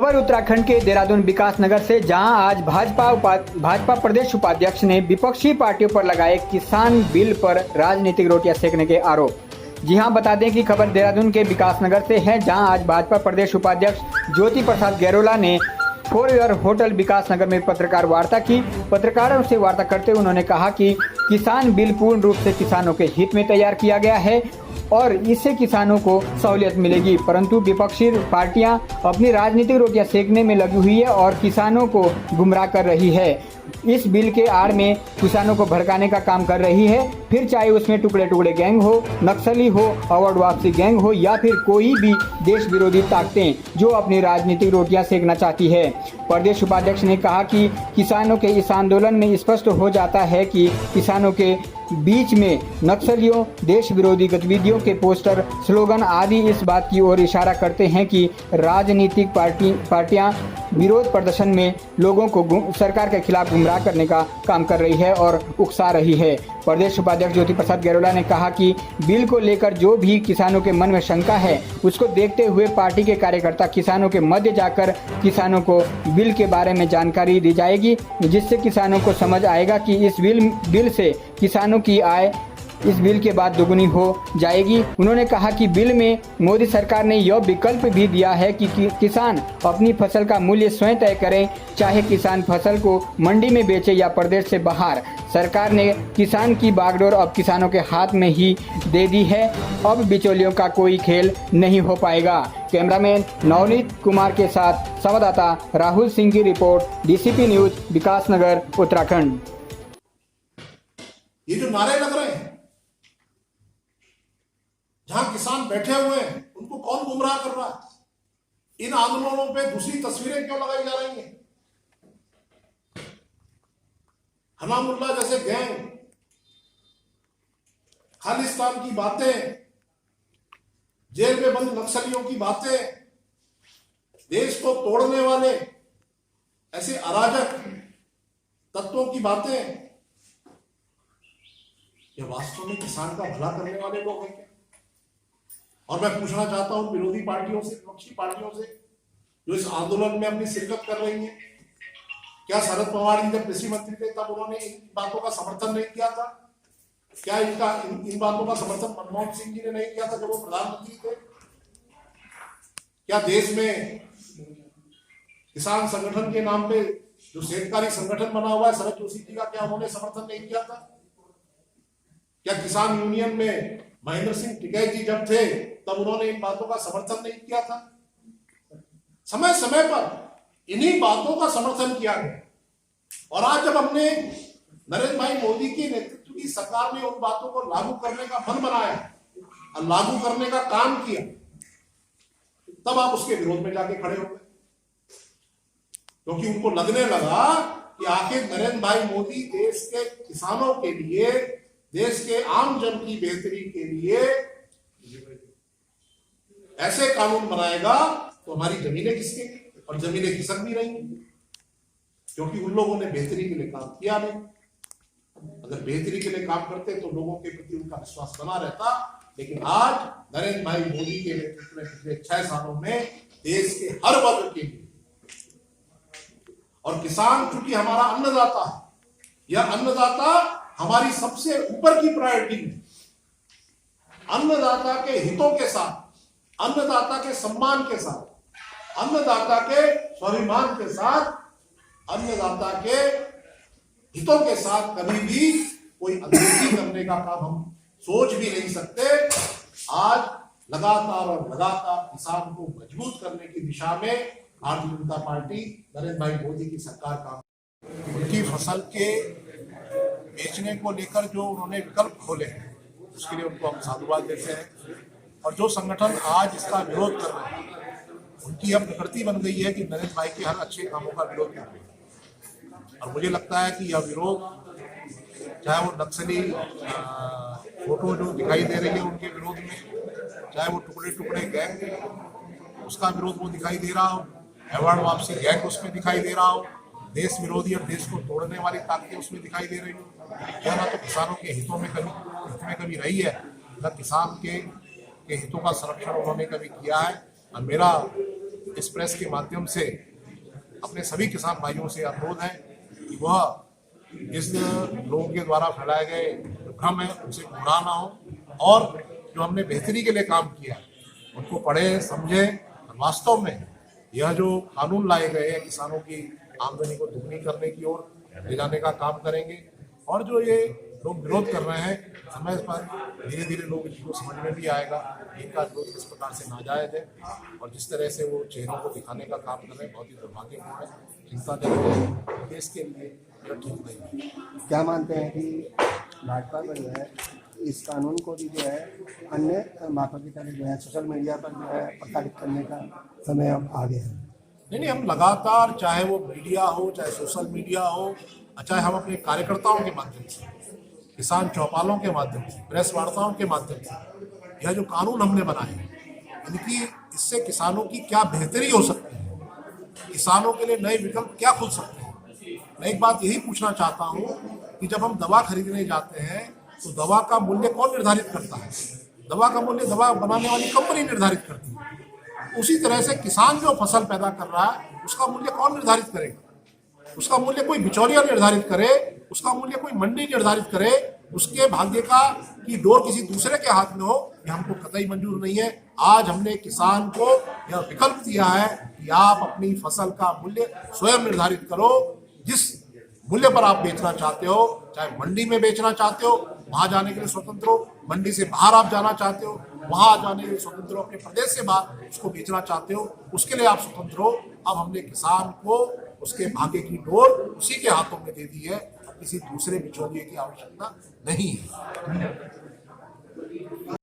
खबर उत्तराखंड के देहरादून विकास नगर से, जहां आज भाजपा प्रदेश उपाध्यक्ष ने विपक्षी पार्टियों पर लगाए किसान बिल पर राजनीतिक रोटियां सेकने के आरोप। जी हां, बता दें कि खबर देहरादून के विकास नगर से है, जहां आज भाजपा प्रदेश उपाध्यक्ष ज्योति प्रसाद गैरोला ने फोर ईयर होटल विकास नगर में पत्रकार वार्ता की। पत्रकारों से वार्ता करते हुए उन्होंने कहा कि किसान बिल पूर्ण रूप से किसानों के हित में तैयार किया गया है और इससे किसानों को सहूलियत मिलेगी, परंतु विपक्षी पार्टियां अपनी राजनीतिक रोटियां सेकने में लगी हुई है और किसानों को गुमराह कर रही है। इस बिल के आड़ में किसानों को भड़काने का काम कर रही है, फिर चाहे उसमें टुकड़े टुकड़े गैंग हो, नक्सली हो, अवॉर्ड वापसी गैंग हो या फिर कोई भी देश विरोधी ताकतें जो अपनी राजनीतिक रोटियां सेकना चाहती है। प्रदेश उपाध्यक्ष ने कहा कि किसानों के इस आंदोलन में स्पष्ट हो जाता है कि किसानों के बीच में नक्सलियों, देश विरोधी गतिविधियों के पोस्टर, स्लोगन आदि इस बात की ओर इशारा करते हैं कि राजनीतिक पार्टियां विरोध प्रदर्शन में लोगों को सरकार के खिलाफ गुमराह करने का काम कर रही है और उकसा रही है। प्रदेश उपाध्यक्ष ज्योति प्रसाद गैरोला ने कहा कि बिल को लेकर जो भी किसानों के मन में शंका है, उसको देखते हुए पार्टी के कार्यकर्ता किसानों के मध्य जाकर किसानों को बिल के बारे में जानकारी दी जाएगी, जिससे किसानों को समझ आएगा कि इस बिल से किसानों की आय इस बिल के बाद दोगुनी हो जाएगी। उन्होंने कहा कि बिल में मोदी सरकार ने यह विकल्प भी दिया है कि किसान अपनी फसल का मूल्य स्वयं तय करें, चाहे किसान फसल को मंडी में बेचे या प्रदेश से बाहर। सरकार ने किसान की बागडोर अब किसानों के हाथ में ही दे दी है, अब बिचौलियों का कोई खेल नहीं हो पाएगा। कैमरामैन नवनीत कुमार के साथ संवाददाता राहुल सिंह की रिपोर्ट, डीसीपी न्यूज, विकास नगर, उत्तराखंड। ये जो नारे लग रहे हैं, जहां किसान बैठे हुए हैं, उनको कौन गुमराह कर रहा है? इन आंदोलनों पे दूसरी तस्वीरें क्यों लगाई जा रही हैं? हनामुल्ला जैसे गैंग, खालिस्तान की बातें, जेल में बंद नक्सलियों की बातें, देश को तोड़ने वाले ऐसे अराजक तत्वों की बातें, ये वास्तव में किसान का भला करने वाले लोग हैं क्या? और मैं पूछना चाहता हूं विरोधी पार्टियों से, विपक्षी पार्टियों से जो इस आंदोलन में अपनी शिरकत कर रही हैं, क्या शरद पवार जी जब कृषि मंत्री थे तब उन्होंने इन बातों का समर्थन नहीं किया था? क्या इन बातों का समर्थन मनमोहन सिंह जी ने नहीं किया था जब वो प्रधानमंत्री थे? क्या देश में किसान संगठन के नाम पे जो शेतकारी संगठन बना हुआ है शरद जोशी जी का, क्या उन्होंने समर्थन नहीं किया था? क्या किसान यूनियन में महेंद्र सिंह टिकैत जी जब थे तब उन्होंने इन बातों का समर्थन नहीं किया था? समय समय पर इन्हीं बातों का समर्थन किया गया और आज जब हमने नरेंद्र भाई मोदी के नेतृत्व की सरकार ने उन बातों को लागू करने का मन बनाया और लागू करने का काम किया, तब आप उसके विरोध में जाके खड़े हो गए, क्योंकि उनको लगने लगा कि आखिर नरेंद्र भाई मोदी देश के किसानों के लिए, देश के आम जन की बेहतरी के लिए ऐसे कानून बनाएगा तो हमारी जमीनें खिसकेंगी, और जमीनें खिसक भी रही, क्योंकि उन लोगों ने बेहतरी के लिए काम किया नहीं। अगर बेहतरी के लिए काम करते तो लोगों के प्रति उनका विश्वास बना रहता। लेकिन आज नरेंद्र भाई मोदी के नेतृत्व में पिछले 6 सालों में देश के हर वर्ग के लिए, और किसान चूंकि हमारा अन्नदाता है, यह अन्नदाता हमारी सबसे ऊपर की प्रायोरिटी है। अन्नदाता के हितों के साथ, अन्नदाता के सम्मान के साथ, अन्नदाता के स्वाभिमान के साथ, अन्नदाता के हितों के साथ कभी भी कोई अनदेखी करने का काम हम सोच भी नहीं सकते। आज लगातार और लगातार किसान को मजबूत करने की दिशा में भारतीय जनता पार्टी, नरेंद्र भाई मोदी की सरकार काम, उनकी फसल के बेचने को लेकर जो उन्होंने विकल्प खोले हैं, उसके लिए उनको हम साधुवाद देते हैं। और जो संगठन आज इसका विरोध कर रहे हैं, उनकी अब प्रकृति बन गई है कि नरेंद्र भाई के हर अच्छे कामों का विरोध कर रहे हैं। और मुझे लगता है कि यह विरोध, चाहे वो नक्सली फोटो जो दिखाई दे रही है उनके विरोध में, चाहे वो टुकड़े टुकड़े गैंग उसका विरोध वो दिखाई दे रहा हो, अवार्ड वापसी गैंग उसमें दिखाई दे रहा हो, देश विरोधी और देश को तोड़ने वाली ताकतें उसमें दिखाई दे रही हो, यह ना तो किसानों के हितों में कभी रही है, न किसान के हितों का संरक्षण उन्होंने कभी किया है। और मेरा इस प्रेस के माध्यम से अपने सभी किसान भाइयों से अनुरोध है कि वह इस लोगों के द्वारा फैलाए गए भ्रम है उनसे गुमराह ना हो और जो हमने बेहतरी के लिए काम किया उनको पढ़े समझे और वास्तव में यह जो कानून लाए गए हैं किसानों की आमदनी को दुगनी करने की ओर ले जाने का काम करेंगे। और जो ये लोग विरोध कर रहे हैं समय पर धीरे धीरे लोग इसको समझ में भी आएगा इनका विरोध किस प्रकार से नाजायज है और जिस तरह से वो चेहरों को दिखाने का काम कर रहे हैं बहुत ही दुर्भाग्यपूर्ण है, चिंताजनक है, देश के लिए यह ठीक नहीं है। क्या मानते हैं कि भाजपा में जो है इस कानून को भी जो है अन्य माता पिता ने जो है सोशल मीडिया पर जो है प्रसारित करने का समय अब आ गया है? नहीं, हम लगातार चाहे वो मीडिया हो चाहे सोशल मीडिया हो चाहे हम अपने कार्यकर्ताओं के माध्यम से किसान चौपालों के माध्यम से प्रेस वार्ताओं के माध्यम से यह जो कानून हमने बनाए हैं इनकी इससे किसानों की क्या बेहतरी हो सकती है, किसानों के लिए नए विकल्प क्या खुल सकते हैं। मैं एक बात यही पूछना चाहता हूँ कि जब हम दवा खरीदने जाते हैं तो दवा का मूल्य कौन निर्धारित करता है? दवा का मूल्य दवा बनाने वाली कंपनी निर्धारित करती है। उसी तरह से किसान जो फसल पैदा कर रहा है उसका मूल्य कौन निर्धारित करेगा? उसका मूल्य कोई बिचौलिया निर्धारित करे, उसका मूल्य कोई मंडी निर्धारित करे, उसके भाग्य का की डोर किसी दूसरे के हाथ में हो, यह हमको कतई मंजूर नहीं है। आज हमने किसान को यह विकल्प दिया है कि आप अपनी फसल का मूल्य स्वयं निर्धारित करो। जिस मूल्य पर आप बेचना चाहते हो, चाहे मंडी में बेचना चाहते हो वहां जाने के लिए स्वतंत्र हो, मंडी से बाहर आप जाना चाहते हो वहां जाने के लिए स्वतंत्र हो, अपने प्रदेश से बाहर उसको बेचना चाहते हो उसके लिए आप स्वतंत्र हो। अब हमने किसान को उसके भाग्य की डोर उसी के हाथों में दे दी है, किसी दूसरे बिचौलिए की आवश्यकता नहीं है।